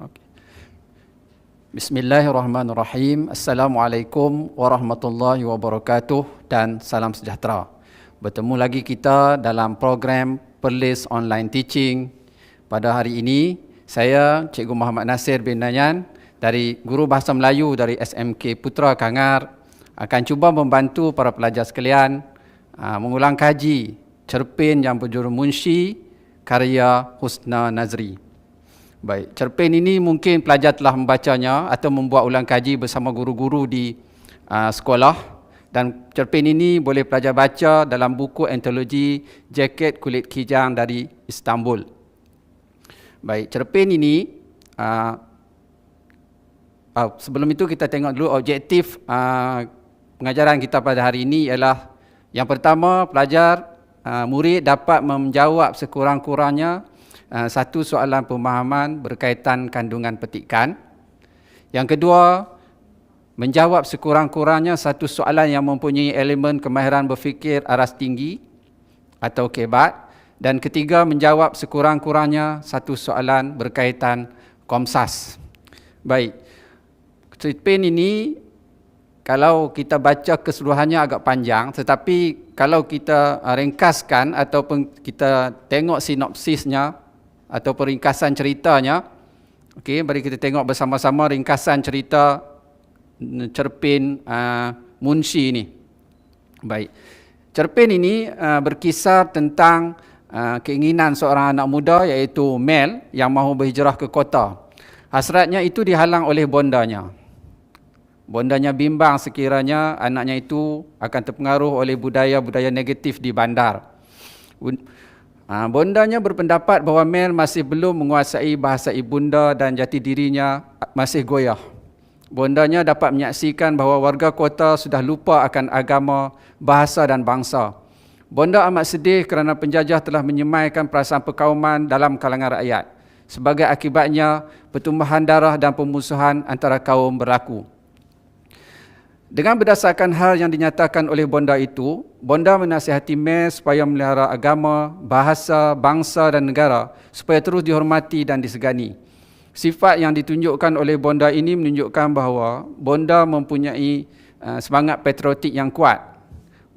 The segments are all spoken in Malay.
Okay. Bismillahirrahmanirrahim. Assalamualaikum warahmatullahi wabarakatuh dan salam sejahtera. Bertemu lagi kita dalam program Perlis Online Teaching. Pada hari ini, saya Cikgu Muhammad Nasir bin Nayan dari Guru Bahasa Melayu dari SMK Putra Kangar akan cuba membantu para pelajar sekalian mengulang kaji cerpen yang berjudul Munshi karya Husna Nazri. Baik, cerpen ini mungkin pelajar telah membacanya atau membuat ulang kaji bersama guru-guru di sekolah, dan cerpen ini boleh pelajar baca dalam buku antologi Jaket Kulit Kijang dari Istanbul. Baik, cerpen ini sebelum itu kita tengok dulu objektif pengajaran kita pada hari ini ialah yang pertama, pelajar murid dapat menjawab sekurang-kurangnya satu soalan pemahaman berkaitan kandungan petikan. Yang kedua, menjawab sekurang-kurangnya satu soalan yang mempunyai elemen kemahiran berfikir aras tinggi atau kebat. Dan ketiga, menjawab sekurang-kurangnya satu soalan berkaitan komsas. Baik, cerpen ini kalau kita baca keseluruhannya agak panjang, tetapi kalau kita ringkaskan ataupun kita tengok sinopsisnya atau peringkasan ceritanya, okey, mari kita tengok bersama-sama ringkasan cerita cerpen Munshi ini. Baik, cerpen ini berkisar tentang keinginan seorang anak muda iaitu Mel yang mahu berhijrah ke kota. Hasratnya itu dihalang oleh bondanya. Bondanya bimbang sekiranya anaknya itu akan terpengaruh oleh budaya-budaya negatif di bandar. Bondanya berpendapat bahawa Mel masih belum menguasai bahasa ibunda dan jati dirinya masih goyah. Bondanya dapat menyaksikan bahawa warga kota sudah lupa akan agama, bahasa dan bangsa. Bonda amat sedih kerana penjajah telah menyemaikan perasaan perkauman dalam kalangan rakyat. Sebagai akibatnya, pertumbuhan darah dan pemusuhan antara kaum berlaku. Dengan berdasarkan hal yang dinyatakan oleh bonda itu, bonda menasihati Mel supaya melihara agama, bahasa, bangsa dan negara supaya terus dihormati dan disegani. Sifat yang ditunjukkan oleh bonda ini menunjukkan bahawa bonda mempunyai semangat patriotik yang kuat.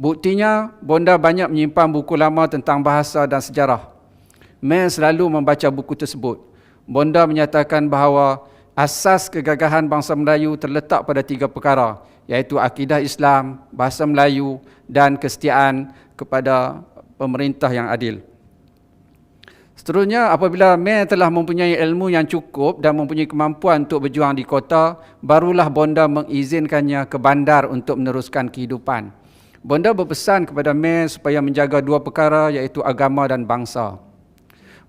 Buktinya, bonda banyak menyimpan buku lama tentang bahasa dan sejarah. Mel selalu membaca buku tersebut. Bonda menyatakan bahawa asas kegagahan bangsa Melayu terletak pada 3 perkara, iaitu akidah Islam, bahasa Melayu dan kesetiaan kepada pemerintah yang adil. Seterusnya, apabila Mel telah mempunyai ilmu yang cukup dan mempunyai kemampuan untuk berjuang di kota, barulah bonda mengizinkannya ke bandar untuk meneruskan kehidupan. Bonda berpesan kepada Mel supaya menjaga 2 perkara, iaitu agama dan bangsa.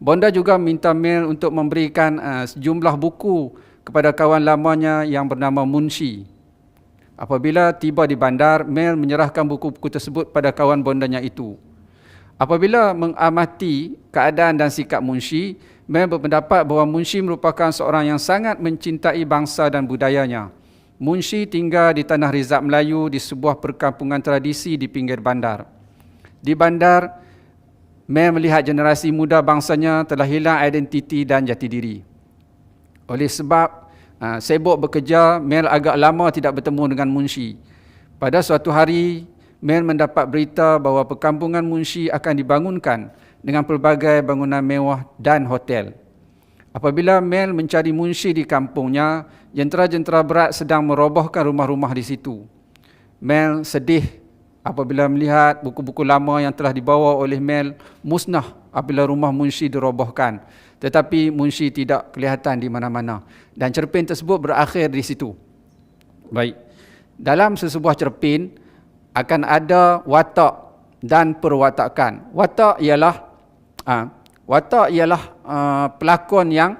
Bonda juga minta Mel untuk memberikan sejumlah buku kepada kawan lamanya yang bernama Munshi. Apabila tiba di bandar, Mel menyerahkan buku-buku tersebut pada kawan bondanya itu. Apabila mengamati keadaan dan sikap Munshi, Mel berpendapat bahawa Munshi merupakan seorang yang sangat mencintai bangsa dan budayanya. Munshi tinggal di tanah Rizab Melayu di sebuah perkampungan tradisi di pinggir bandar. Di bandar, Mel melihat generasi muda bangsanya telah hilang identiti dan jati diri. Oleh sebab sibuk bekerja, Mel agak lama tidak bertemu dengan Munshi. Pada suatu hari, Mel mendapat berita bahawa perkampungan Munshi akan dibangunkan dengan pelbagai bangunan mewah dan hotel. Apabila Mel mencari Munshi di kampungnya, jentera-jentera berat sedang merobohkan rumah-rumah di situ. Mel sedih apabila melihat buku-buku lama yang telah dibawa oleh Mel musnah apabila rumah Munshi dirobohkan. Tetapi Munshi tidak kelihatan di mana-mana. Dan cerpen tersebut berakhir di situ. Baik. Dalam sesebuah cerpen akan ada watak dan perwatakan. Watak ialah pelakon yang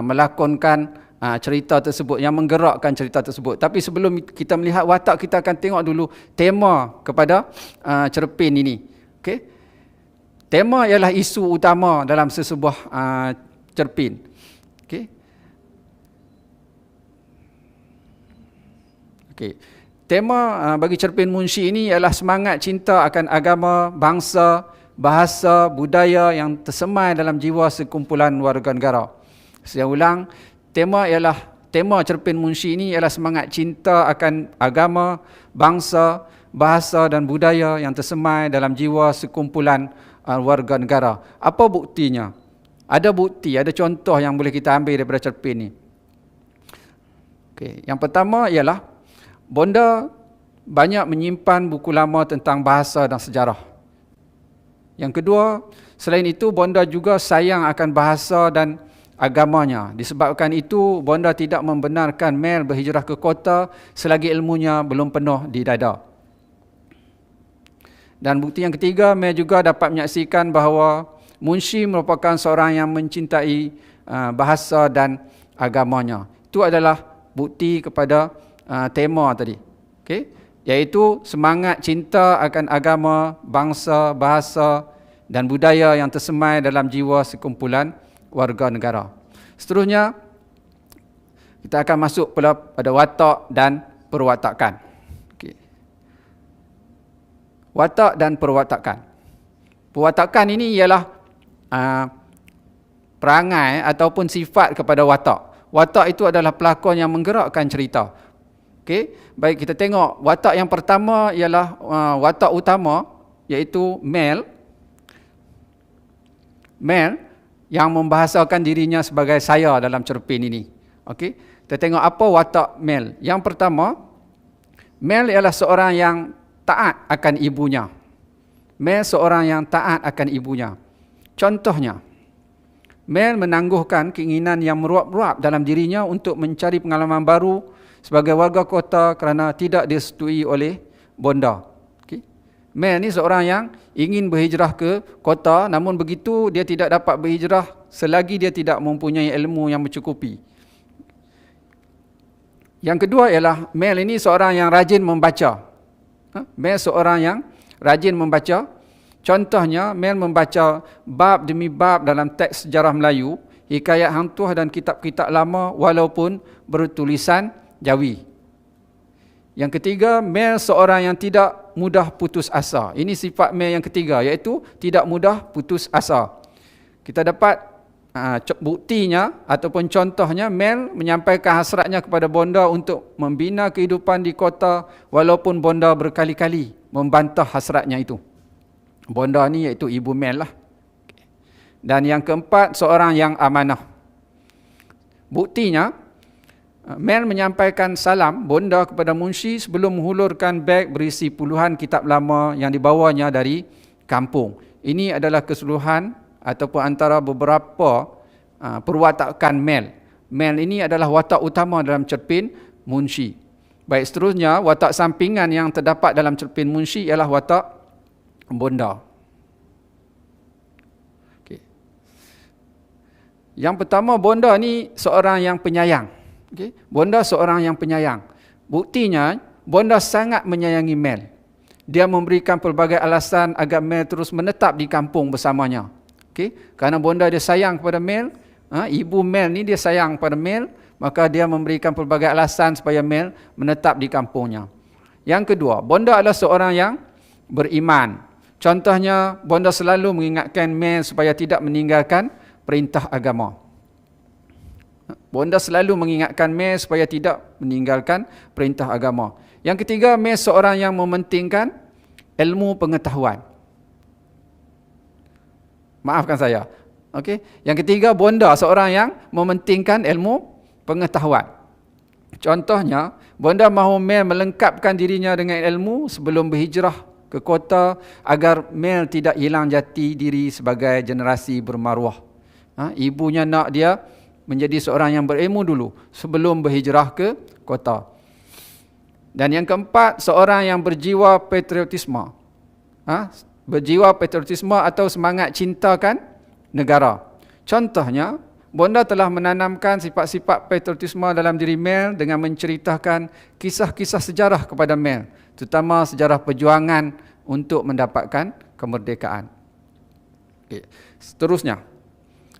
melakonkan cerita tersebut, yang menggerakkan cerita tersebut. Tapi sebelum kita melihat watak, kita akan tengok dulu tema kepada cerpen ini. Okey. Tema ialah isu utama dalam sesebuah cerpen. Okey. Okey. Tema bagi cerpen Munshi ini ialah semangat cinta akan agama, bangsa, bahasa, budaya yang tersemai dalam jiwa sekumpulan warga negara. Saya ulang, tema cerpen Munshi ini ialah semangat cinta akan agama, bangsa, bahasa dan budaya yang tersemai dalam jiwa sekumpulan warga negara. Apa buktinya? Ada bukti, ada contoh yang boleh kita ambil daripada cerpen ini. Yang pertama ialah bonda banyak menyimpan buku lama tentang bahasa dan sejarah. Yang kedua, selain itu bonda juga sayang akan bahasa dan agamanya. Disebabkan itu, bonda tidak membenarkan Mel berhijrah ke kota selagi ilmunya belum penuh di dada. Dan bukti yang ketiga, Mel juga dapat menyaksikan bahawa Munshi merupakan seorang yang mencintai bahasa dan agamanya. Itu adalah bukti kepada tema tadi. Iaitu semangat cinta akan agama, bangsa, bahasa dan budaya yang tersemai dalam jiwa sekumpulan warga negara. Seterusnya, kita akan masuk pada watak dan perwatakan. Watak dan perwatakan. Perwatakan ini ialah perangai ataupun sifat kepada watak. Watak itu adalah pelakon yang menggerakkan cerita. Baik, kita tengok watak yang pertama ialah watak utama, iaitu Mel. Mel yang membahasakan dirinya sebagai saya dalam cerpen ini. Kita tengok apa watak Mel. Yang pertama, Mel ialah seorang yang taat akan ibunya. Mel seorang yang taat akan ibunya. Contohnya, Mel menangguhkan keinginan yang meruap-ruap dalam dirinya untuk mencari pengalaman baru sebagai warga kota kerana tidak disetujui oleh bonda. Mel ni seorang yang ingin berhijrah ke kota, namun begitu dia tidak dapat berhijrah selagi dia tidak mempunyai ilmu yang mencukupi. Yang kedua ialah Mel ini seorang yang rajin membaca. Mel seorang yang rajin membaca. Contohnya, Mel membaca bab demi bab dalam teks sejarah Melayu, hikayat Hang Tuah dan kitab-kitab lama walaupun bertulisan Jawi. Yang ketiga, Mel seorang yang tidak mudah putus asa. Ini sifat Mel yang ketiga, iaitu tidak mudah putus asa. Kita dapat buktinya ataupun contohnya, Mel menyampaikan hasratnya kepada bonda untuk membina kehidupan di kota walaupun bonda berkali-kali membantah hasratnya itu. Bonda ni iaitu ibu Mel lah. Dan yang keempat, seorang yang amanah. Buktinya, Mel menyampaikan salam bonda kepada Munshi sebelum menghulurkan beg berisi puluhan kitab lama yang dibawanya dari kampung. Ini adalah keseluruhan ataupun antara beberapa perwatakan Mel. Mel ini adalah watak utama dalam cerpen Munshi. Baik, seterusnya watak sampingan yang terdapat dalam cerpen Munshi ialah watak bonda. Yang pertama, bonda ni seorang yang penyayang. Bonda seorang yang penyayang. Buktinya, bonda sangat menyayangi Mel. Dia memberikan pelbagai alasan agar Mel terus menetap di kampung bersamanya. Kerana bonda dia sayang kepada Mel, ibu Mel ni dia sayang kepada Mel, maka dia memberikan pelbagai alasan supaya Mel menetap di kampungnya. Yang kedua, bonda adalah seorang yang beriman. Contohnya, bonda selalu mengingatkan Mel supaya tidak meninggalkan perintah agama. Bonda selalu mengingatkan Mel supaya tidak meninggalkan perintah agama. Yang ketiga, Mel seorang yang mementingkan ilmu pengetahuan. Maafkan saya. Yang ketiga, bonda seorang yang mementingkan ilmu pengetahuan. Contohnya, bonda mahu Mel melengkapkan dirinya dengan ilmu sebelum berhijrah ke kota agar Mel tidak hilang jati diri sebagai generasi bermaruah. Ibunya nak dia menjadi seorang yang berilmu dulu sebelum berhijrah ke kota. Dan yang keempat, seorang yang berjiwa patriotisme. Berjiwa patriotisme atau semangat cintakan negara. Contohnya, bonda telah menanamkan sifat-sifat patriotisme dalam diri Mel dengan menceritakan kisah-kisah sejarah kepada Mel, terutama sejarah perjuangan untuk mendapatkan kemerdekaan. Seterusnya,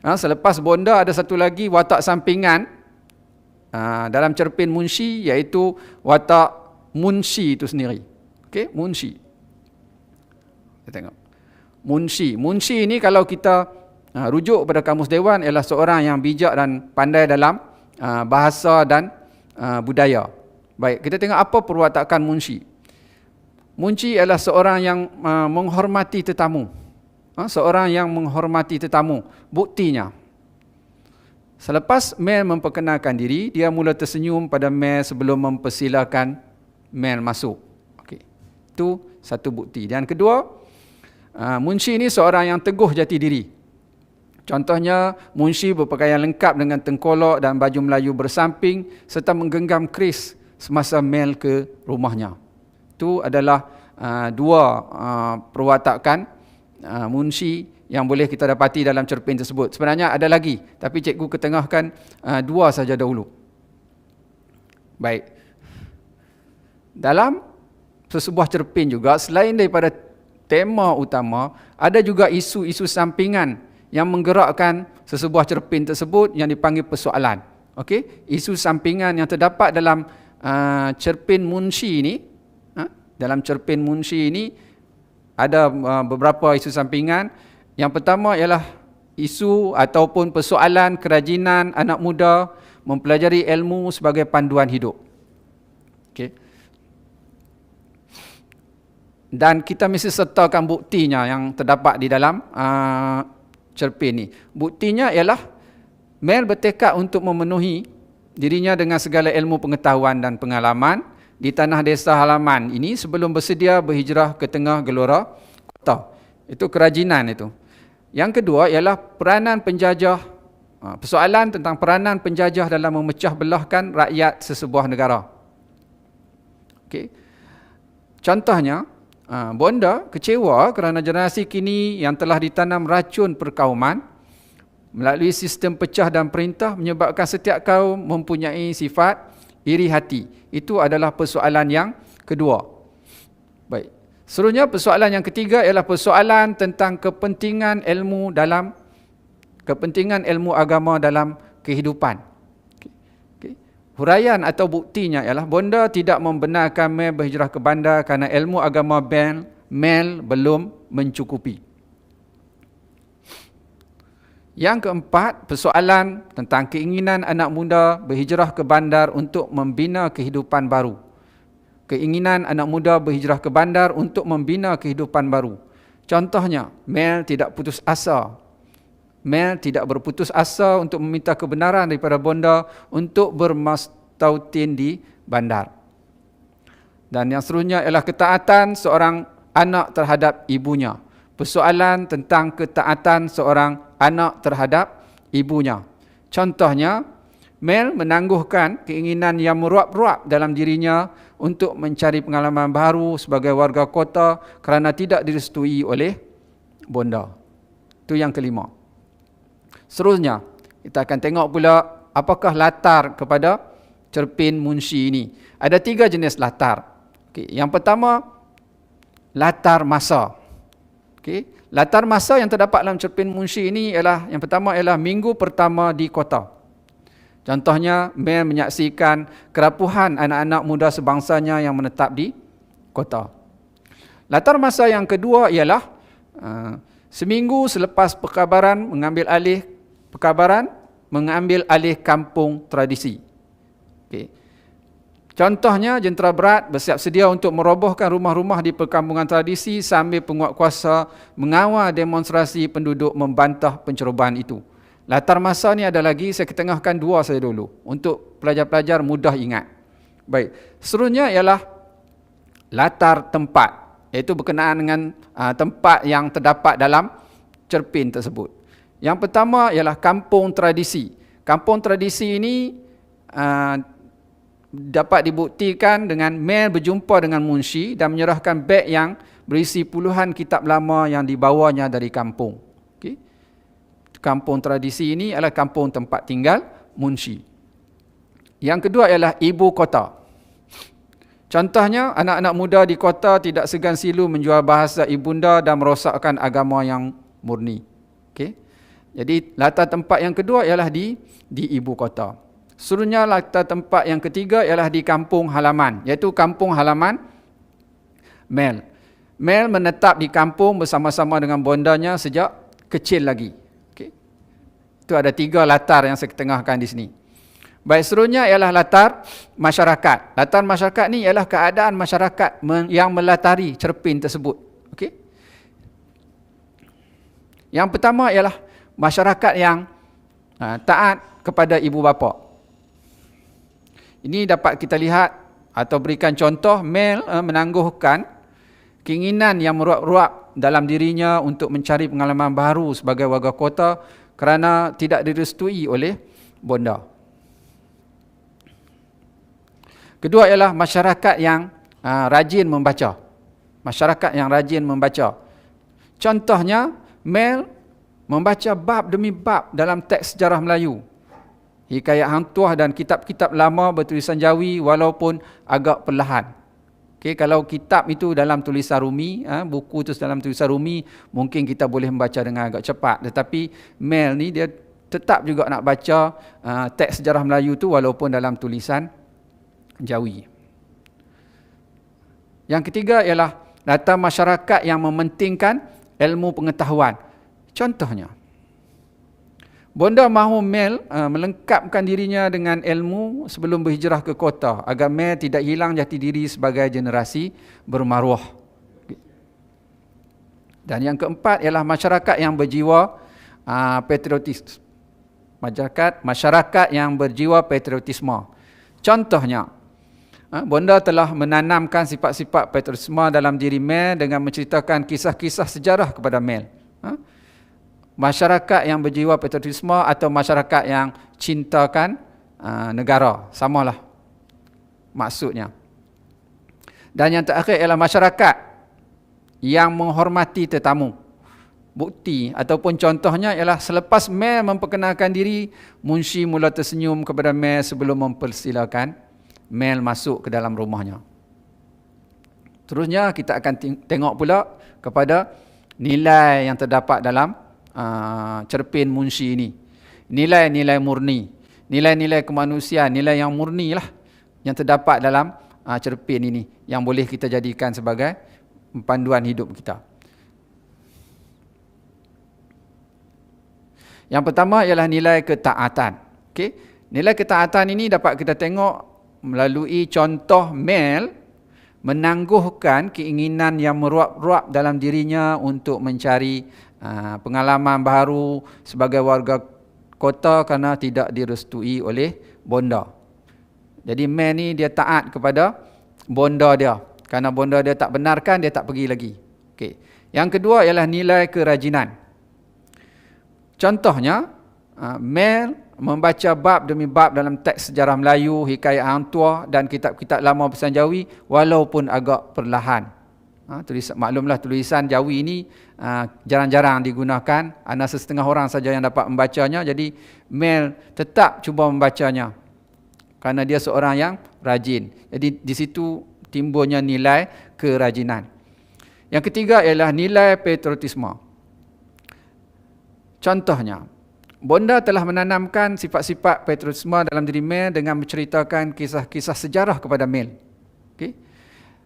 selepas bonda ada satu lagi watak sampingan dalam cerpen Munshi, iaitu watak Munshi itu sendiri. Munshi. Kita tengok. Munshi ini kalau kita rujuk pada Kamus Dewan ialah seorang yang bijak dan pandai dalam bahasa dan budaya. Baik, kita tengok apa perwatakan munshi. Munshi ialah seorang yang menghormati tetamu. Seorang yang menghormati tetamu. Buktinya, selepas Mel memperkenalkan diri, dia mula tersenyum pada Mel sebelum mempersilakan Mel masuk. Okey. Itu satu bukti. Dan kedua, munshi ini seorang yang teguh jati diri. Contohnya, munshi berpakaian lengkap dengan tengkolok dan baju Melayu bersamping serta menggenggam keris semasa Mel ke rumahnya. Itu adalah dua perwatakan munshi yang boleh kita dapati dalam cerpen tersebut. Sebenarnya ada lagi, tapi cikgu ketengahkan dua saja dahulu. Baik. Dalam sesebuah cerpen juga, selain daripada tema utama, ada juga isu-isu sampingan yang menggerakkan sesebuah cerpen tersebut yang dipanggil persoalan. Okey, isu sampingan yang terdapat dalam cerpen munshi ini, dalam cerpen munshi ini ada beberapa isu sampingan. Yang pertama ialah isu ataupun persoalan kerajinan anak muda mempelajari ilmu sebagai panduan hidup. Okey. Dan kita mesti sertakan buktinya yang terdapat di dalam cerpen ni. Buktinya ialah Mel bertekad untuk memenuhi dirinya dengan segala ilmu pengetahuan dan pengalaman di tanah desa halaman ini sebelum bersedia berhijrah ke tengah gelora kota. Itu kerajinan itu. Yang kedua ialah peranan penjajah, persoalan tentang peranan penjajah dalam memecah belahkan rakyat sesebuah negara. Okey. Contohnya, bonda kecewa kerana generasi kini yang telah ditanam racun perkauman melalui sistem pecah dan perintah menyebabkan setiap kaum mempunyai sifat iri hati. Itu adalah persoalan yang kedua. Baik. Seterusnya, persoalan yang ketiga ialah persoalan tentang kepentingan ilmu agama dalam kehidupan. Okay. Huraian atau buktinya ialah bonda tidak membenarkan Mel berhijrah ke bandar kerana ilmu agama Mel belum mencukupi. Yang keempat, persoalan tentang keinginan anak muda berhijrah ke bandar untuk membina kehidupan baru. Keinginan anak muda berhijrah ke bandar untuk membina kehidupan baru. Contohnya, Mel tidak putus asa. Mel tidak berputus asa untuk meminta kebenaran daripada bonda untuk bermastautin di bandar. Dan yang seterusnya ialah ketaatan seorang anak terhadap ibunya. Persoalan tentang ketaatan seorang anak terhadap ibunya. Contohnya, Mel menangguhkan keinginan yang meruap-ruap dalam dirinya untuk mencari pengalaman baru sebagai warga kota kerana tidak direstui oleh bonda. Itu yang kelima. Seterusnya, kita akan tengok pula apakah latar kepada cerpen munshi ini. Ada 3 jenis latar. Okay. Yang pertama, latar masa. Okay. Latar masa yang terdapat dalam cerpen munshi ini ialah, yang pertama ialah minggu pertama di kota. Contohnya, Mel menyaksikan kerapuhan anak-anak muda sebangsanya yang menetap di kota. Latar masa yang kedua ialah seminggu selepas perkabaran mengambil alih kampung tradisi. Okay. Contohnya, jentera berat bersiap sedia untuk merobohkan rumah-rumah di perkampungan tradisi sambil penguatkuasa mengawal demonstrasi penduduk membantah pencerobohan itu. Latar masa ni ada lagi, saya ketengahkan 2 saja dulu untuk pelajar-pelajar mudah ingat. Baik, seterusnya ialah latar tempat, iaitu berkenaan dengan tempat yang terdapat dalam cerpen tersebut. Yang pertama ialah kampung tradisi. Kampung tradisi ini dapat dibuktikan dengan Mel berjumpa dengan munshi dan menyerahkan beg yang berisi puluhan kitab lama yang dibawanya dari kampung. Okay. Kampung tradisi ini adalah kampung tempat tinggal munshi. Yang kedua ialah ibu kota. Contohnya, anak-anak muda di kota tidak segan silu menjual bahasa ibunda dan merosakkan agama yang murni. Okay. Jadi latar tempat yang kedua ialah di ibu kota. Seterusnya, latar tempat yang ketiga ialah di kampung halaman, iaitu kampung halaman Mel. Mel menetap di kampung bersama-sama dengan bondanya sejak kecil lagi. Okay. Itu ada 3 latar yang saya ketengahkan di sini. Baik, seterusnya ialah latar masyarakat. Latar masyarakat ni ialah keadaan masyarakat yang melatari cerpen tersebut. Okey. Yang pertama ialah masyarakat yang taat kepada ibu bapa. Ini dapat kita lihat atau berikan contoh, Mel menangguhkan keinginan yang meruap-ruap dalam dirinya untuk mencari pengalaman baru sebagai warga kota kerana tidak direstui oleh bonda. Kedua ialah masyarakat yang rajin membaca. Masyarakat yang rajin membaca. Contohnya, Mel membaca bab demi bab dalam teks sejarah Melayu. Hikayat Hang Tuah dan kitab-kitab lama bertulisan Jawi walaupun agak perlahan. Okay, kalau kitab itu dalam tulisan Rumi, buku itu dalam tulisan Rumi, mungkin kita boleh membaca dengan agak cepat. Tetapi Mel ni dia tetap juga nak baca teks sejarah Melayu tu walaupun dalam tulisan Jawi. Yang ketiga ialah data masyarakat yang mementingkan ilmu pengetahuan. Contohnya, bonda mahu Mel melengkapkan dirinya dengan ilmu sebelum berhijrah ke kota agar Mel tidak hilang jati diri sebagai generasi bermaruah. Dan yang keempat ialah masyarakat yang berjiwa patriotis. Masyarakat yang berjiwa patriotisme. Contohnya, bonda telah menanamkan sifat-sifat patriotisme dalam diri Mel dengan menceritakan kisah-kisah sejarah kepada Mel. Masyarakat yang berjiwa patriotisme atau masyarakat yang cintakan negara, samalah maksudnya. Dan yang terakhir ialah masyarakat yang menghormati tetamu. Bukti ataupun contohnya ialah selepas Mel memperkenalkan diri, Munshi mula tersenyum kepada Mel sebelum mempersilakan Mel masuk ke dalam rumahnya. Terusnya kita akan tengok pula kepada nilai yang terdapat dalam cerpen Munshi ini. Nilai-nilai murni, nilai-nilai kemanusiaan, nilai yang murni lah yang terdapat dalam cerpen ini yang boleh kita jadikan sebagai panduan hidup kita. Yang pertama ialah nilai ketaatan. Okey, nilai ketaatan ini dapat kita tengok melalui contoh Mel menangguhkan keinginan yang meruap-ruap dalam dirinya untuk mencari pengalaman baru sebagai warga kota kerana tidak direstui oleh bonda. Jadi Mel ni dia taat kepada bonda dia. Kerana bonda dia tak benarkan, dia tak pergi lagi. Okay. Yang kedua ialah nilai kerajinan. Contohnya, Mel membaca bab demi bab dalam teks sejarah Melayu, hikayat Hang Tuah dan kitab-kitab lama bertulisan Jawi walaupun agak perlahan. Maklumlah tulisan Jawi ini jarang-jarang digunakan, hanya setengah orang saja yang dapat membacanya. Jadi Mel tetap cuba membacanya kerana dia seorang yang rajin. Jadi di situ timbulnya nilai kerajinan. Yang ketiga ialah nilai patriotisme. Contohnya, bonda telah menanamkan sifat-sifat patriotisme dalam diri Mel dengan menceritakan kisah-kisah sejarah kepada Mel. Okey.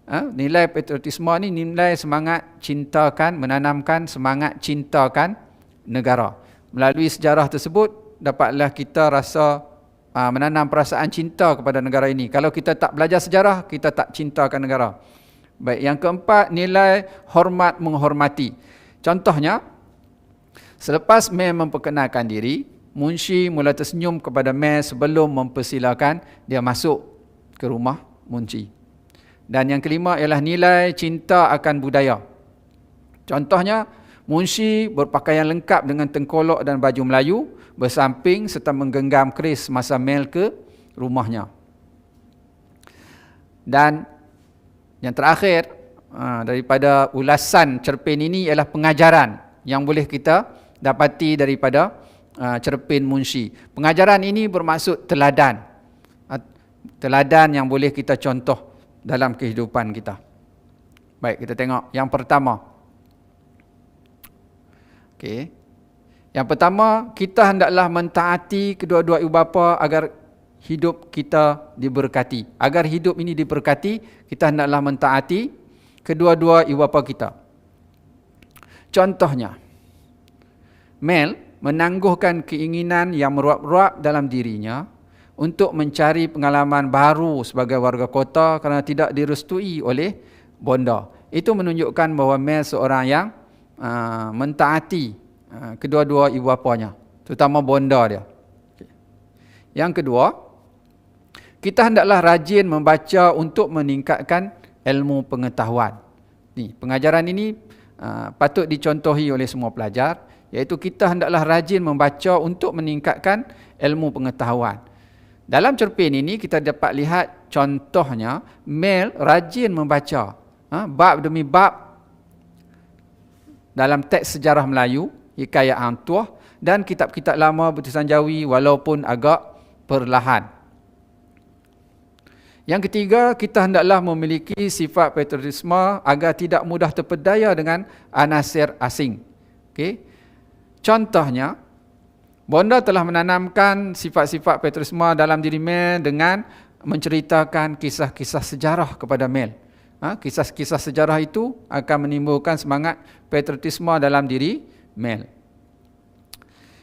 Nilai patriotisme ni nilai semangat cintakan, menanamkan semangat cintakan negara. Melalui sejarah tersebut dapatlah kita rasa menanam perasaan cinta kepada negara ini. Kalau kita tak belajar sejarah, kita tak cintakan negara. Baik, yang keempat nilai hormat menghormati. Contohnya, selepas Mel memperkenalkan diri, Munshi mula tersenyum kepada Mel sebelum mempersilakan dia masuk ke rumah Munshi. Dan yang kelima ialah nilai cinta akan budaya. Contohnya, Munshi berpakaian lengkap dengan tengkolok dan baju Melayu, bersamping serta menggenggam keris masa Mel ke rumahnya. Dan yang terakhir, daripada ulasan cerpen ini ialah pengajaran yang boleh kita dapati daripada cerpen Munshi. Pengajaran ini bermaksud teladan. Teladan yang boleh kita contoh dalam kehidupan kita. Baik, kita tengok yang pertama. Okey. Yang pertama, kita hendaklah mentaati kedua-dua ibu bapa agar hidup kita diberkati. Agar hidup ini diberkati, kita hendaklah mentaati kedua-dua ibu bapa kita. Contohnya, Mel menangguhkan keinginan yang meruap-ruap dalam dirinya untuk mencari pengalaman baru sebagai warga kota kerana tidak direstui oleh bonda. Itu menunjukkan bahawa Mel seorang yang mentaati kedua-dua ibu bapanya, terutama bonda dia. Yang kedua, kita hendaklah rajin membaca untuk meningkatkan ilmu pengetahuan. Pengajaran ini patut dicontohi oleh semua pelajar, iaitu kita hendaklah rajin membaca untuk meningkatkan ilmu pengetahuan. Dalam cerpen ini kita dapat lihat contohnya Mel rajin membaca bab demi bab dalam teks sejarah Melayu, Hikayat Hang Tuah dan kitab-kitab lama bertulisan Jawi walaupun agak perlahan. Yang ketiga, kita hendaklah memiliki sifat patriotisme agar tidak mudah terpedaya dengan anasir asing. Okey. Contohnya, bonda telah menanamkan sifat-sifat patriotisme dalam diri Mel dengan menceritakan kisah-kisah sejarah kepada Mel. Kisah-kisah sejarah itu akan menimbulkan semangat patriotisme dalam diri Mel.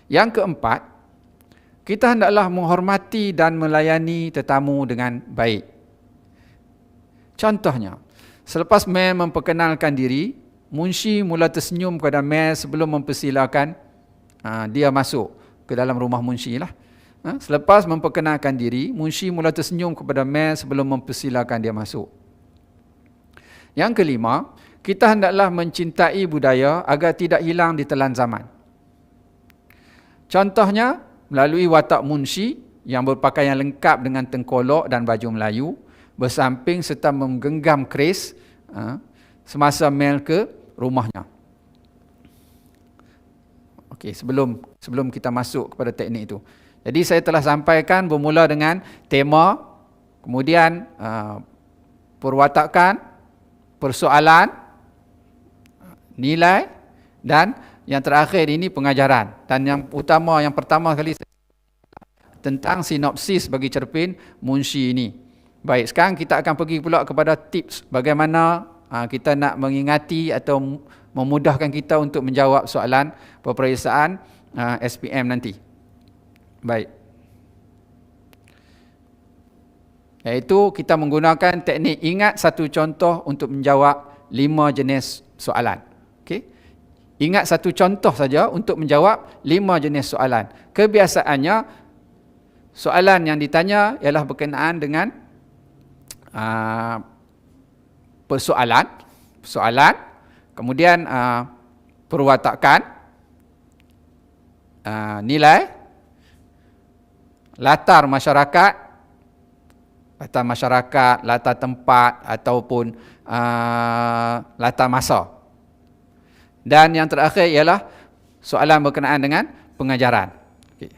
Yang keempat, kita hendaklah menghormati dan melayani tetamu dengan baik. Contohnya, selepas Mel memperkenalkan diri, Munshi mula tersenyum kepada Mel sebelum mempersilakan dia masuk ke dalam rumah Munshi lah. Selepas memperkenalkan diri, Munshi mula tersenyum kepada Mel sebelum mempersilakan dia masuk. Yang kelima, kita hendaklah mencintai budaya agar tidak hilang di telan zaman. Contohnya, melalui watak Munshi yang berpakaian lengkap dengan tengkolok dan baju Melayu, bersamping serta menggenggam keris semasa Mel ke rumahnya. Okey, sebelum kita masuk kepada teknik itu. Jadi saya telah sampaikan bermula dengan tema, kemudian perwatakan, persoalan, nilai dan yang terakhir ini pengajaran. Dan yang utama, yang pertama kali tentang sinopsis bagi cerpen Munshi ini. Baik, sekarang kita akan pergi pula kepada tips bagaimana kita nak mengingati atau memudahkan kita untuk menjawab soalan peperiksaan SPM nanti. Baik. Iaitu kita menggunakan teknik ingat satu contoh untuk menjawab 5 jenis soalan. Okey. Ingat satu contoh saja untuk menjawab 5 jenis soalan. Kebiasaannya soalan yang ditanya ialah berkenaan dengan persoalan, kemudian perwatakan, nilai, latar masyarakat, latar tempat ataupun latar masa. Dan yang terakhir ialah soalan berkenaan dengan pengajaran. Okay.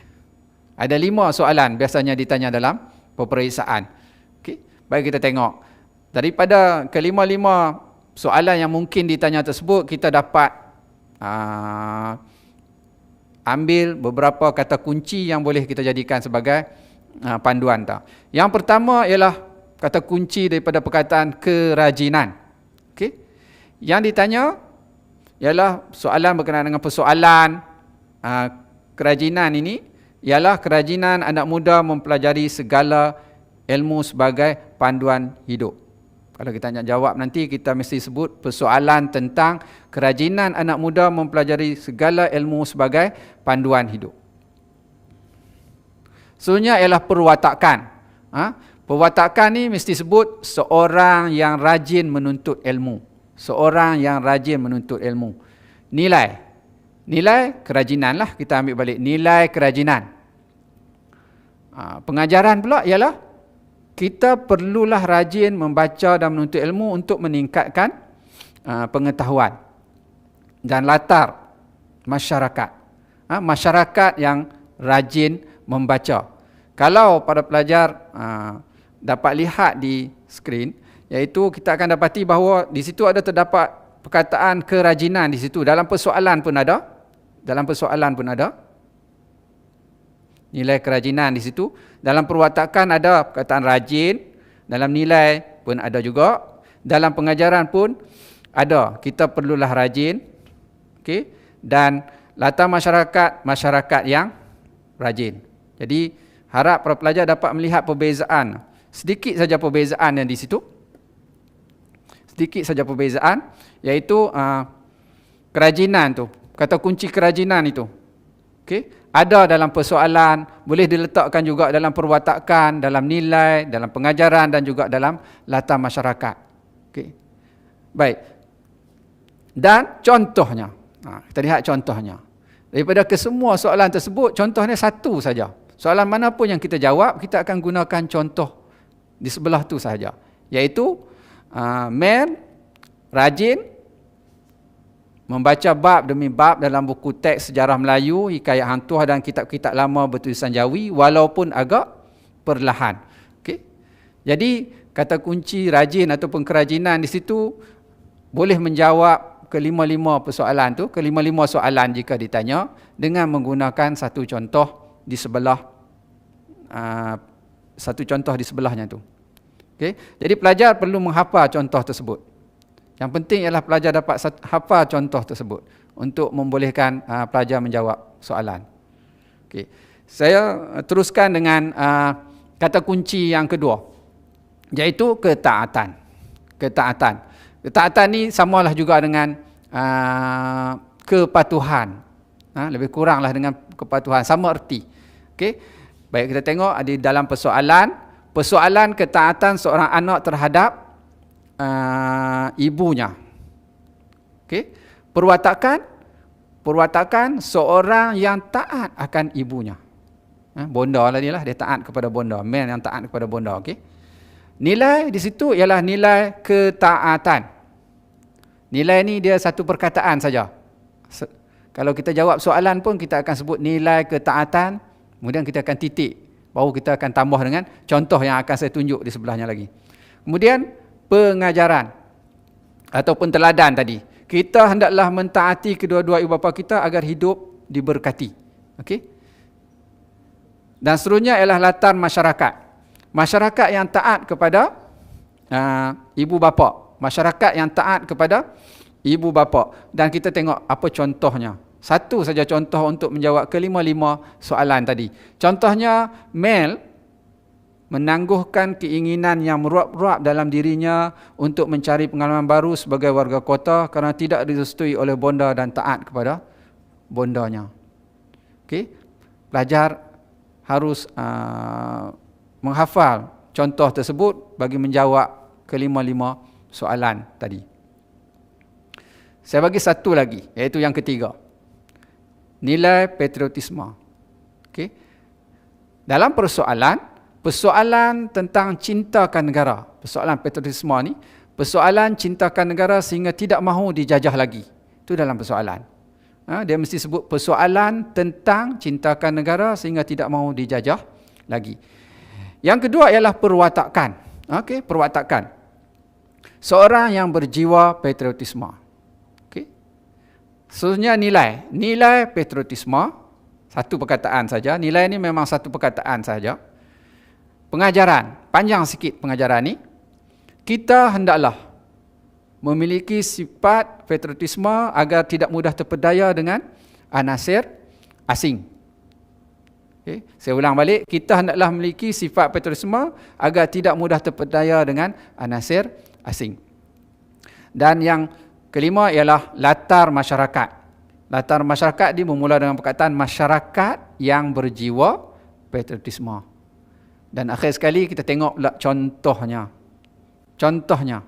Ada 5 soalan biasanya ditanya dalam peperiksaan. Baik, kita tengok. Daripada kelima-lima soalan yang mungkin ditanya tersebut, kita dapat ambil beberapa kata kunci yang boleh kita jadikan sebagai panduan. Yang pertama ialah kata kunci daripada perkataan kerajinan. Okay. Yang ditanya ialah soalan berkenaan dengan persoalan kerajinan ini, ialah kerajinan anak muda mempelajari segala ilmu sebagai panduan hidup. Kalau kita nak jawab nanti, kita mesti sebut persoalan tentang kerajinan anak muda mempelajari segala ilmu sebagai panduan hidup. Seterusnya ialah perwatakan. Perwatakan ni mesti sebut seorang yang rajin menuntut ilmu. Seorang yang rajin menuntut ilmu. Nilai. Nilai kerajinan lah, kita ambil balik. Nilai kerajinan. Pengajaran pula ialah kita perlulah rajin membaca dan menuntut ilmu untuk meningkatkan pengetahuan. Dan latar masyarakat. Masyarakat yang rajin membaca. Kalau para pelajar dapat lihat di skrin, iaitu kita akan dapati bahawa di situ ada terdapat perkataan kerajinan di situ. Dalam persoalan pun ada. Nilai kerajinan di situ. Dalam perwatakan ada perkataan rajin, dalam nilai pun ada juga, dalam pengajaran pun ada. Kita perlulah rajin, okey, dan latar masyarakat yang rajin. Jadi harap para pelajar dapat melihat perbezaan. Sedikit saja perbezaan yang di situ. Sedikit saja perbezaan, iaitu kerajinan tu. Kata kunci kerajinan itu. Okey, ada dalam persoalan, boleh diletakkan juga dalam perwatakan, dalam nilai, dalam pengajaran dan juga dalam latar masyarakat. Okey. Baik. Dan contohnya. Kita lihat contohnya. Daripada kesemua soalan tersebut, contohnya satu saja. Soalan mana pun yang kita jawab, kita akan gunakan contoh di sebelah tu sahaja. Iaitu Mel rajin membaca bab demi bab dalam buku teks sejarah Melayu, hikayat Hang Tuah dan kitab-kitab lama bertulisan Jawi walaupun agak perlahan. Okey. Jadi kata kunci rajin ataupun kerajinan di situ boleh menjawab kelima-lima persoalan tu, kelima-lima soalan jika ditanya dengan menggunakan satu contoh di sebelah satu contoh di sebelahnya tu. Okay. Jadi pelajar perlu menghafal contoh tersebut. Yang penting ialah pelajar dapat hafal contoh tersebut untuk membolehkan pelajar menjawab soalan. Okay. Saya teruskan dengan kata kunci yang kedua, iaitu ketaatan. Ketaatan. Ketaatan ni samalah juga dengan kepatuhan. Lebih kuranglah dengan kepatuhan, sama erti. Okay. Baik, kita tengok ada dalam persoalan ketaatan seorang anak terhadap ibunya. Okey. Perwatakan seorang yang taat akan ibunya. Bonda lah dia taat kepada bonda, man yang taat kepada bonda. Okey. Nilai di situ ialah nilai ketaatan. Nilai ni dia satu perkataan saja. Kalau kita jawab soalan pun kita akan sebut nilai ketaatan, kemudian kita akan titik, baru kita akan tambah dengan contoh yang akan saya tunjuk di sebelahnya lagi. Kemudian pengajaran ataupun teladan tadi. Kita hendaklah mentaati kedua-dua ibu bapa kita agar hidup diberkati. Okey. Dan seterusnya ialah latar masyarakat. Masyarakat yang taat kepada ibu bapa. Masyarakat yang taat kepada ibu bapa. Dan kita tengok apa contohnya. Satu saja contoh untuk menjawab kelima-lima soalan tadi. Contohnya, Mel menangguhkan keinginan yang meruap-ruap dalam dirinya untuk mencari pengalaman baru sebagai warga kota kerana tidak direstui oleh bonda dan taat kepada bondanya. Okey, pelajar harus menghafal contoh tersebut bagi menjawab kelima-lima soalan tadi. Saya bagi satu lagi, iaitu yang ketiga. Nilai patriotisme. Okey. Dalam persoalan tentang cintakan negara. Persoalan patriotisme ni, persoalan cintakan negara sehingga tidak mahu dijajah lagi. Itu dalam persoalan. Dia mesti sebut persoalan tentang cintakan negara sehingga tidak mahu dijajah lagi. Yang kedua ialah perwatakan. Okey, perwatakan. Seorang yang berjiwa patriotisme. Seterusnya nilai patriotisme, satu perkataan saja. Nilai ni memang satu perkataan saja. Pengajaran, panjang sikit pengajaran ni. Kita hendaklah memiliki sifat patriotisme agar tidak mudah terpedaya dengan anasir asing. Okay. Saya ulang balik, kita hendaklah memiliki sifat patriotisme agar tidak mudah terpedaya dengan anasir asing. Dan yang kelima ialah latar masyarakat. Latar masyarakat dia bermula dengan perkataan masyarakat yang berjiwa patriotisme. Dan akhir sekali kita tengok pula contohnya. Contohnya.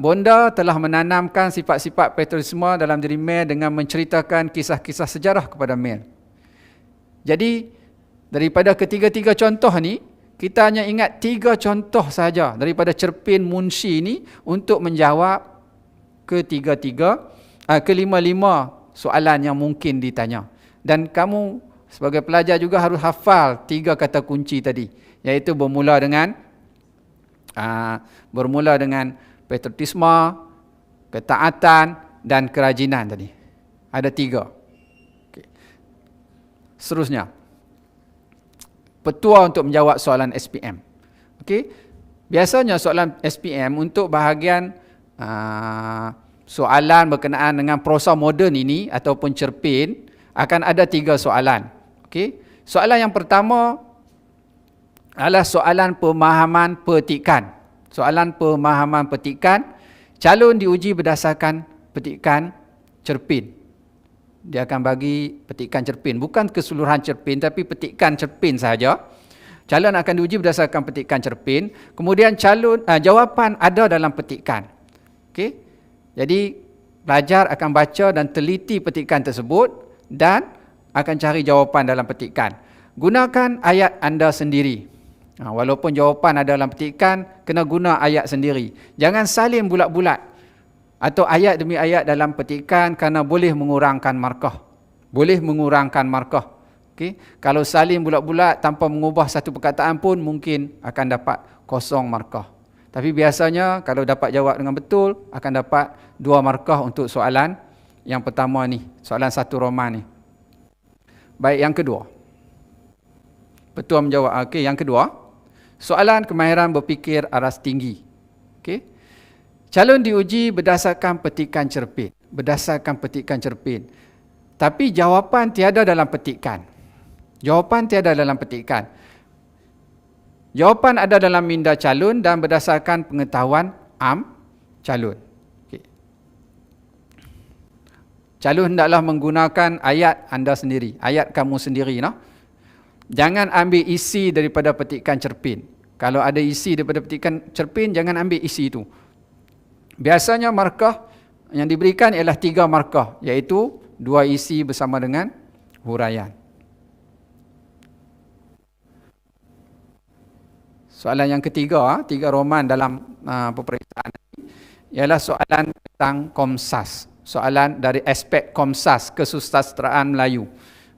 Bonda telah menanamkan sifat-sifat patriotisme dalam diri Mel dengan menceritakan kisah-kisah sejarah kepada Mel. Jadi, daripada ketiga-tiga contoh ni, kita hanya ingat 3 contoh saja daripada cerpen Munshi ni untuk menjawab kelima-lima soalan yang mungkin ditanya. Dan kamu sebagai pelajar juga harus hafal 3 kata kunci tadi, iaitu bermula dengan patriotisme, ketaatan dan kerajinan tadi. Ada 3. Okay. Seterusnya, petua untuk menjawab soalan SPM. Okey. Biasanya soalan SPM untuk bahagian soalan berkenaan dengan prosa moden ini ataupun cerpen, akan ada 3 soalan. Okey. Soalan yang pertama adalah soalan pemahaman petikan. Soalan pemahaman petikan, calon diuji berdasarkan petikan cerpen. Dia akan bagi petikan cerpen, bukan keseluruhan cerpen tapi petikan cerpen sahaja. Calon akan diuji berdasarkan petikan cerpen. Kemudian jawapan ada dalam petikan. Okey. Jadi pelajar akan baca dan teliti petikan tersebut dan akan cari jawapan dalam petikan. Gunakan ayat anda sendiri. Walaupun jawapan ada dalam petikan, kena guna ayat sendiri. Jangan salin bulat-bulat atau ayat demi ayat dalam petikan kerana boleh mengurangkan markah. Boleh mengurangkan markah. Okay? Kalau salin bulat-bulat tanpa mengubah satu perkataan pun mungkin akan dapat kosong markah. Tapi biasanya kalau dapat jawab dengan betul akan dapat 2 markah untuk soalan yang pertama ni, soalan 1 roman ni. Baik, yang kedua. Betul menjawab. Okey, yang kedua, soalan kemahiran berfikir aras tinggi. Okey. Calon diuji berdasarkan petikan cerpen, berdasarkan petikan cerpen. Tapi jawapan tiada dalam petikan. Jawapan tiada dalam petikan. Jawapan ada dalam minda calon dan berdasarkan pengetahuan calon. Okay. Calon hendaklah menggunakan ayat anda sendiri, ayat kamu sendiri. No? Jangan ambil isi daripada petikan cerpen. Kalau ada isi daripada petikan cerpen, jangan ambil isi itu. Biasanya markah yang diberikan ialah 3 markah, iaitu 2 isi bersama dengan huraian. Soalan yang ketiga, 3 roman dalam peperiksaan ini, ialah soalan tentang Komsas. Soalan dari aspek Komsas, kesusastraan Melayu.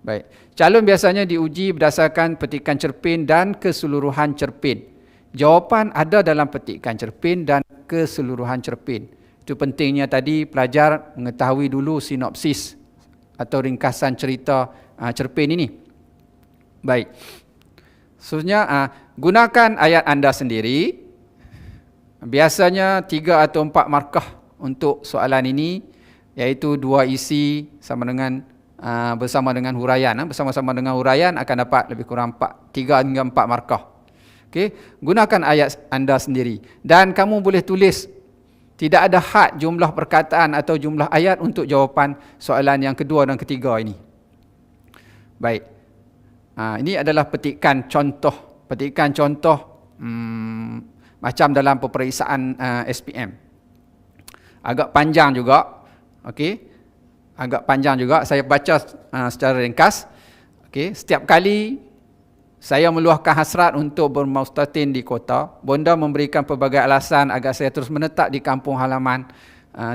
Baik. Calon biasanya diuji berdasarkan petikan cerpen dan keseluruhan cerpen. Jawapan ada dalam petikan cerpen dan keseluruhan cerpen. Itu pentingnya tadi pelajar mengetahui dulu sinopsis atau ringkasan cerita cerpen ini. Baik. Seterusnya, gunakan ayat anda sendiri. Biasanya 3 atau 4 markah untuk soalan ini, iaitu 2 isi sama dengan bersama dengan huraian. Bersama-sama dengan huraian akan dapat lebih kurang 3 hingga 4 markah. Okay. Gunakan ayat anda sendiri. Dan kamu boleh tulis, tidak ada had jumlah perkataan atau jumlah ayat untuk jawapan soalan yang kedua dan ketiga ini. Baik. Ini adalah petikan contoh. Petikan contoh macam dalam peperiksaan SPM. Agak panjang juga. Okey. Agak panjang juga. Saya baca secara ringkas. Okey. Setiap kali saya meluahkan hasrat untuk bermustatin di kota, bonda memberikan pelbagai alasan agar saya terus menetap di kampung halaman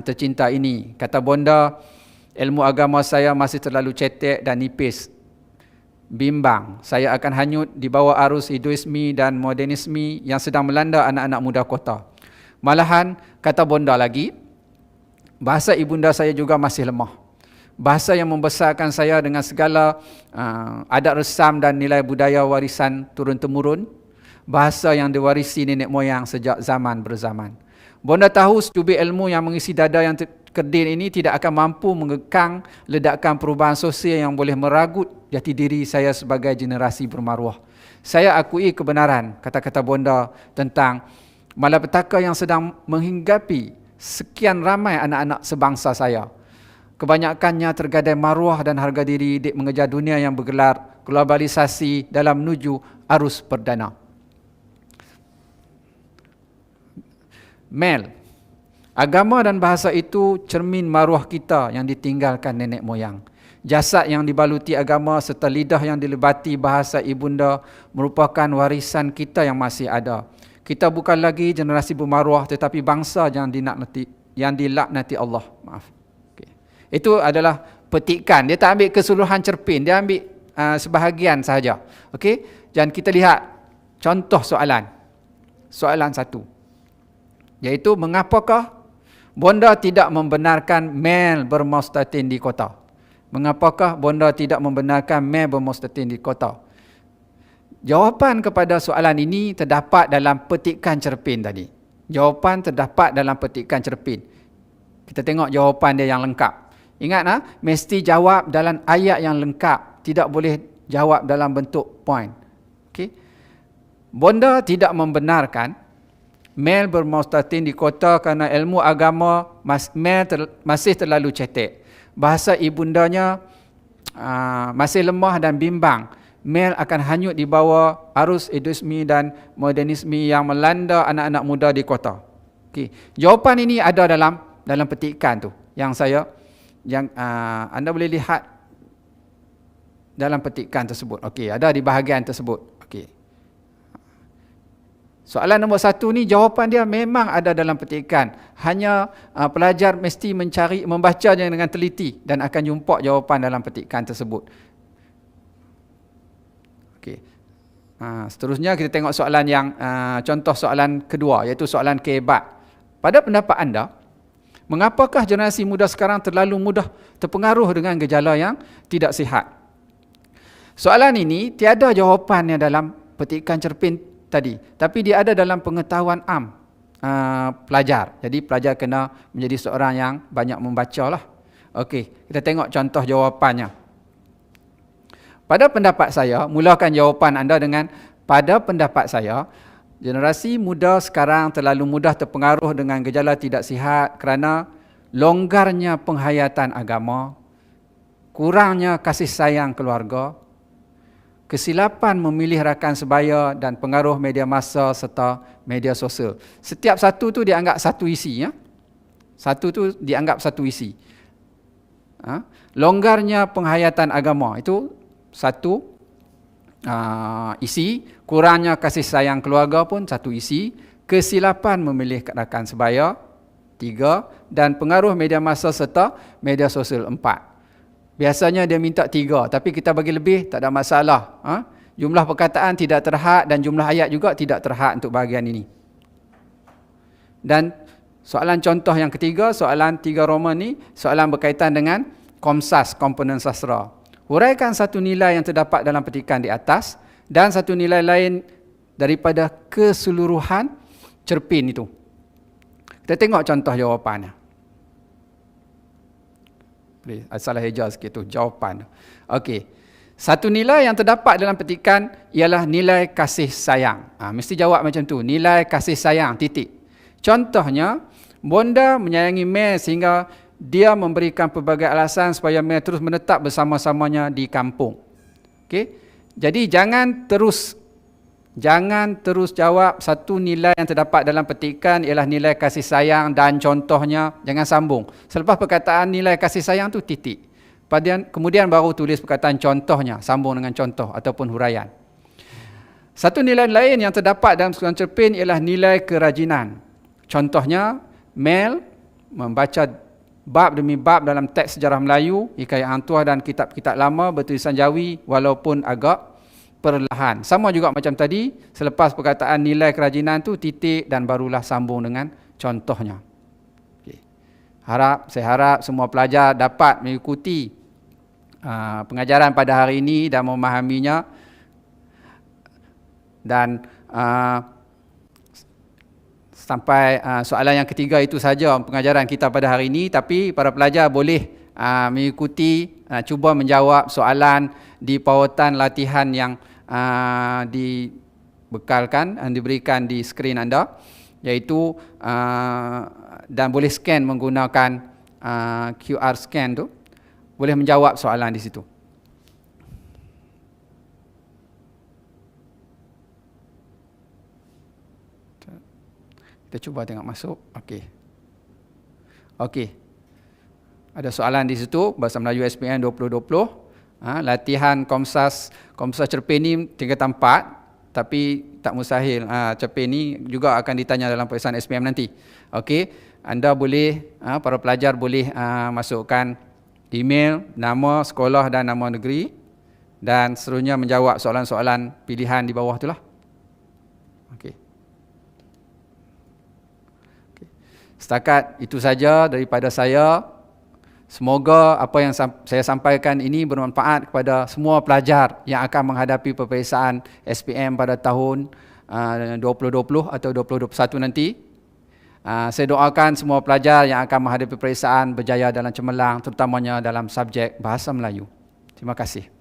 tercinta ini. Kata bonda, ilmu agama saya masih terlalu cetek dan nipis. Bimbang, saya akan hanyut di bawah arus Hinduisme dan modernisme yang sedang melanda anak-anak muda kota. Malahan, kata bonda lagi, bahasa ibunda saya juga masih lemah. Bahasa yang membesarkan saya dengan segala adat resam dan nilai budaya warisan turun-temurun. Bahasa yang diwarisi nenek moyang sejak zaman berzaman. Bonda tahu secubit ilmu yang mengisi dada yang kerdil ini tidak akan mampu mengekang ledakan perubahan sosial yang boleh meragut jati diri saya sebagai generasi bermaruah. Saya akui kebenaran kata-kata bonda tentang malapetaka yang sedang menghinggapi sekian ramai anak-anak sebangsa saya. Kebanyakannya tergadai maruah dan harga diri dek mengejar dunia yang bergelar globalisasi dalam menuju arus perdana. Mel, agama dan bahasa itu cermin maruah kita yang ditinggalkan nenek moyang. Jasad yang dibaluti agama serta lidah yang dilebati bahasa ibunda merupakan warisan kita yang masih ada. Kita bukan lagi generasi bermaruah tetapi bangsa yang dilaknati Allah. Maaf. Okay. Itu adalah petikan. Dia tak ambil keseluruhan cerpen, dia ambil sebahagian sahaja. Okey? Dan kita lihat contoh soalan. Soalan 1. Iaitu mengapakah bonda tidak membenarkan mel bermustatin di kota? Mengapakah bonda tidak membenarkan mel bermustatin di kota? Jawapan kepada soalan ini terdapat dalam petikan cerpen tadi. Jawapan terdapat dalam petikan cerpen. Kita tengok jawapan dia yang lengkap. Ingat, mesti jawab dalam ayat yang lengkap. Tidak boleh jawab dalam bentuk point. Okay. Bonda tidak membenarkan Mel bermustatin di kota kerana ilmu agama Mel masih terlalu cetek. Bahasa ibundanya masih lemah dan bimbang. Mel akan hanyut di bawah arus edukasi dan modernisme yang melanda anak-anak muda di kota. Okay. Jawapan ini ada dalam petikan tu yang anda boleh lihat dalam petikan tersebut. Okey, ada di bahagian tersebut. Okey. Soalan nombor 1 ni jawapan dia memang ada dalam petikan. Hanya pelajar mesti membacanya dengan teliti dan akan jumpa jawapan dalam petikan tersebut. Okey. Seterusnya kita tengok soalan yang contoh soalan kedua, iaitu soalan kehebat. Pada pendapat anda, mengapakah generasi muda sekarang terlalu mudah terpengaruh dengan gejala yang tidak sihat? Soalan ini tiada jawapannya dalam petikan cerpen tadi, tapi dia ada dalam pengetahuan am pelajar. Jadi pelajar kena menjadi seorang yang banyak membaca lah. Okey, kita tengok contoh jawapannya. Pada pendapat saya, mulakan jawapan anda dengan pada pendapat saya, generasi muda sekarang terlalu mudah terpengaruh dengan gejala tidak sihat kerana longgarnya penghayatan agama, kurangnya kasih sayang keluarga, kesilapan memilih rakan sebaya dan pengaruh media massa serta media sosial. Setiap satu tu dianggap satu isi. Satu tu dianggap satu isi. Longgarnya penghayatan agama, itu satu isi. Kurangnya kasih sayang keluarga pun satu isi. Kesilapan memilih rakan sebaya, 3. Dan pengaruh media massa serta media sosial, 4. Biasanya dia minta 3, tapi kita bagi lebih, tak ada masalah. Jumlah perkataan tidak terhad dan jumlah ayat juga tidak terhad untuk bahagian ini. Dan soalan contoh yang ketiga, soalan 3 Roman ni, soalan berkaitan dengan Komsas, komponen sastra. Huraikan satu nilai yang terdapat dalam petikan di atas dan satu nilai lain daripada keseluruhan cerpen itu. Kita tengok contoh jawapannya. Salah eja sikit tu jawapan. Okey. Satu nilai yang terdapat dalam petikan ialah nilai kasih sayang. Mesti jawab macam tu, nilai kasih sayang, titik. Contohnya, bonda menyayangi Mel sehingga dia memberikan pelbagai alasan supaya Mel terus menetap bersama-samanya di kampung. Okey. Jadi jangan terus jawab satu nilai yang terdapat dalam petikan ialah nilai kasih sayang dan contohnya, jangan sambung. Selepas perkataan nilai kasih sayang tu titik. Kemudian baru tulis perkataan contohnya, sambung dengan contoh ataupun huraian. Satu nilai lain yang terdapat dalam sekolah cerpen ialah nilai kerajinan. Contohnya, Mel membaca bab demi bab dalam teks sejarah Melayu, Hikayat Hang Tuah dan kitab-kitab lama bertulisan Jawi walaupun agak perlahan. Sama juga macam tadi, selepas perkataan nilai kerajinan tu titik dan barulah sambung dengan contohnya. Okay. Saya harap semua pelajar dapat mengikuti pengajaran pada hari ini dan memahaminya. Dan sampai soalan yang ketiga itu saja pengajaran kita pada hari ini, tapi para pelajar boleh mengikuti, cuba menjawab soalan di pautan latihan yang dibekalkan dan diberikan di skrin anda, iaitu dan boleh scan menggunakan QR scan tu, boleh menjawab soalan di situ. Kita cuba tengok masuk. Okey. Ada soalan di situ, Bahasa Melayu SPM 2020. Latihan Komsas cerpen ni tingkatan 4, tapi tak mustahil. Cerpen ni juga akan ditanya dalam peperiksaan SPM nanti. Okey, anda boleh, para pelajar boleh masukkan email, nama sekolah dan nama negeri, dan seterusnya menjawab soalan-soalan pilihan di bawah itulah. Okey. Setakat itu saja daripada saya. Semoga apa yang saya sampaikan ini bermanfaat kepada semua pelajar yang akan menghadapi peperiksaan SPM pada tahun 2020 atau 2021 nanti. Saya doakan semua pelajar yang akan menghadapi peperiksaan berjaya dalam cemerlang, terutamanya dalam subjek Bahasa Melayu. Terima kasih.